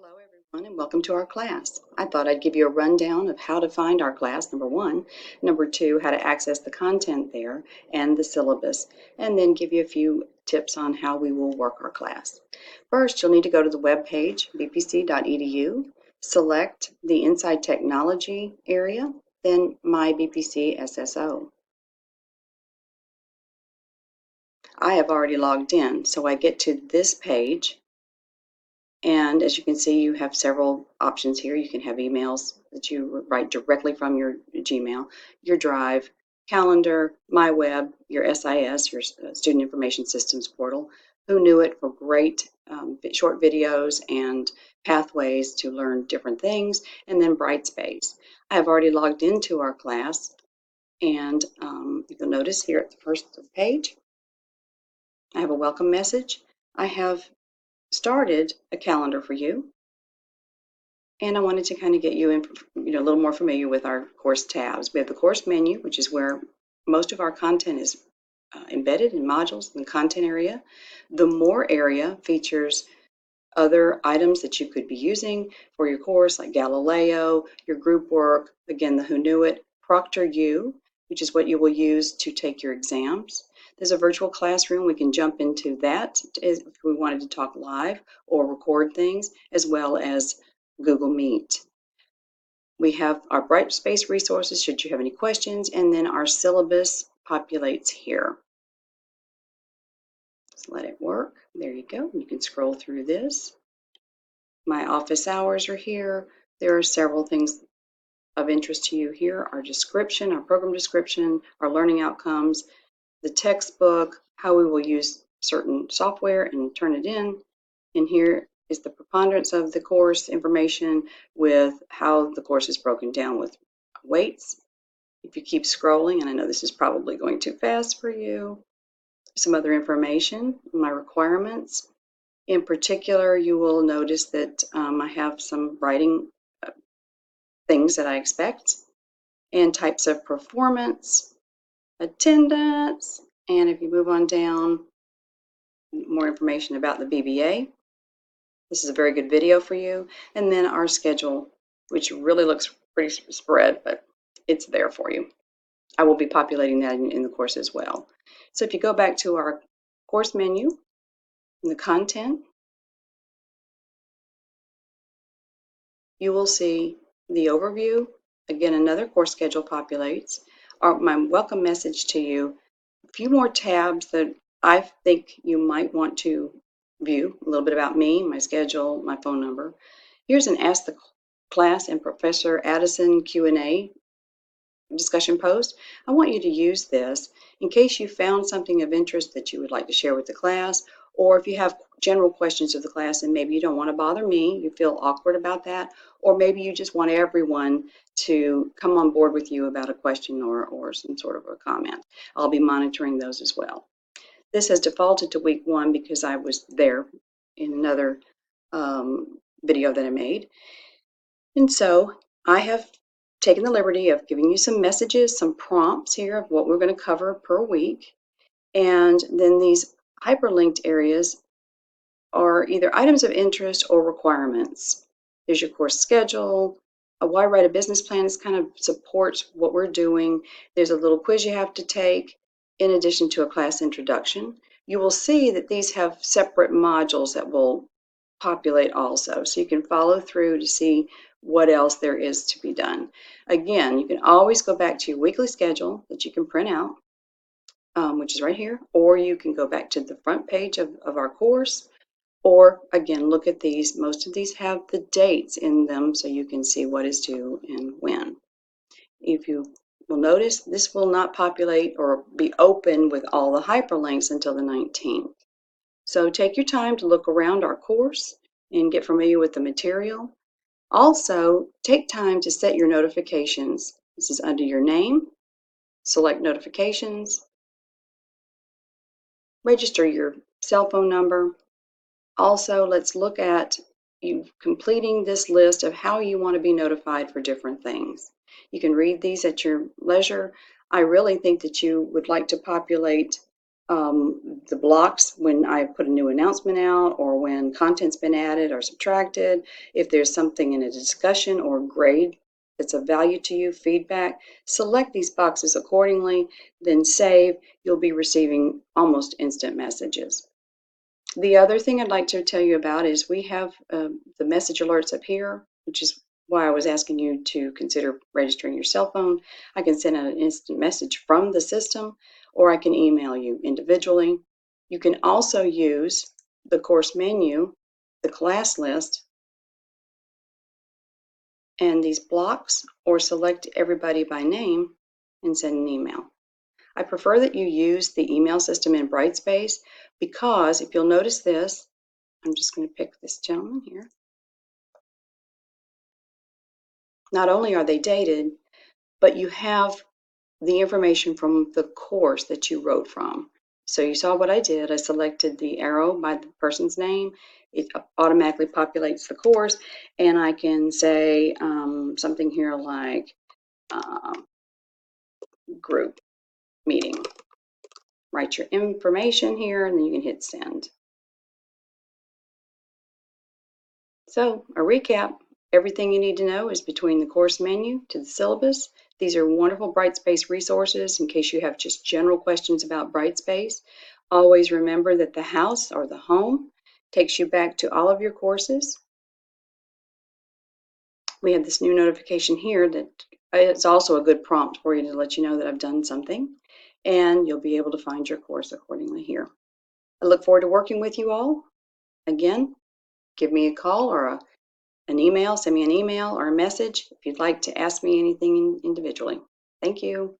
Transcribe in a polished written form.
Hello everyone and welcome to our class. I thought I'd give you a rundown of how to find our class, number one, number two, how to access the content there and the syllabus, and then give you a few tips on how we will work our class. First, you'll need to go to the web page, bpc.edu, select the Inside Technology area, then My BPC SSO. I have already logged in, so I get to this page. And as you can see, you have several options here. You can have emails that you write directly from your Gmail, your Drive, Calendar, MyWeb, your SIS, your Student Information Systems portal. Who Knew It for great short videos and pathways to learn different things, and then Brightspace. I have already logged into our class, and you'll notice here at the first page, I have a welcome message. I have started a calendar for you. And I wanted to kind of get you in, a little more familiar with our course tabs. We have the course menu, which is where most of our content is embedded in modules in the content area. The More area features other items that you could be using for your course, like Galileo, your group work, again, the Who Knew It, ProctorU, which is what you will use to take your exams. There's a virtual classroom. We can jump into that if we wanted to talk live or record things, as well as Google Meet. We have our Brightspace resources should you have any questions, and then our syllabus populates here. Just let it work. There you go. You can scroll through this. My office hours are here. There are several things of interest to you here. Our description, our program description, our learning outcomes, the textbook, how we will use certain software and turn it in. And here is the preponderance of the course information with how the course is broken down with weights. If you keep scrolling, and I know this is probably going too fast for you, some other information, my requirements. In particular, you will notice that I have some writing things that I expect, and types of performance, attendance, and if you move on down, more information about the BBA. This is a very good video for you. And then our schedule, which really looks pretty spread, but it's there for you. I will be populating that in the course as well. So if you go back to our course menu, in the content, you will see the overview. Again, another course schedule populates. My welcome message to you, a few more tabs that I think you might want to view, a little bit about me, my schedule, my phone number. Here's an Ask the Class and Professor Addison Q&A discussion post. I want you to use this in case you found something of interest that you would like to share with the class, or if you have general questions of the class and maybe you don't want to bother me, you feel awkward about that, or maybe you just want everyone to come on board with you about a question or some sort of a comment. I'll be monitoring those as well. This has defaulted to week 1 because I was there in another video that I made. And so I have taken the liberty of giving you some messages, some prompts here of what we're going to cover per week. And then these hyperlinked areas are either items of interest or requirements. There's your course schedule. Why Write a Business Plan is kind of supports what we're doing. There's a little quiz you have to take in addition to a class introduction. You will see that these have separate modules that will populate also, so you can follow through to see what else there is to be done. Again, you can always go back to your weekly schedule that you can print out, which is right here, or you can go back to the front page of our course, or again, look at these. Most of these have the dates in them so you can see what is due and when. If you will notice, this will not populate or be open with all the hyperlinks until the 19th. So take your time to look around our course and get familiar with the material. Also, take time to set your notifications. This is under your name. Select notifications. Register your cell phone number. Also, let's look at you completing this list of how you want to be notified for different things. You can read these at your leisure. I really think that you would like to populate the blocks when I put a new announcement out or when content's been added or subtracted, if there's something in a discussion or grade that's of value to you, feedback, select these boxes accordingly, then save. You'll be receiving almost instant messages. The other thing I'd like to tell you about is we have the message alerts up here, which is why I was asking you to consider registering your cell phone. I can send an instant message from the system, or I can email you individually. You can also use the course menu, the class list, and these blocks, or select everybody by name and send an email. I prefer that you use the email system in Brightspace because if you'll notice this, I'm just going to pick this gentleman here. Not only are they dated, but you have the information from the course that you wrote from. So you saw what I did. I selected the arrow by the person's name. It automatically populates the course, and I can say something here like group meeting. Write your information here, and then you can hit send. So a recap, everything you need to know is between the course menu to the syllabus. These are wonderful Brightspace resources in case you have just general questions about Brightspace. Always remember that the house or the home takes you back to all of your courses. We have this new notification here that it's also a good prompt for you to let you know that I've done something, and you'll be able to find your course accordingly here. I look forward to working with you all. Again, give me a call or an email, send me an email or a message if you'd like to ask me anything individually. Thank you.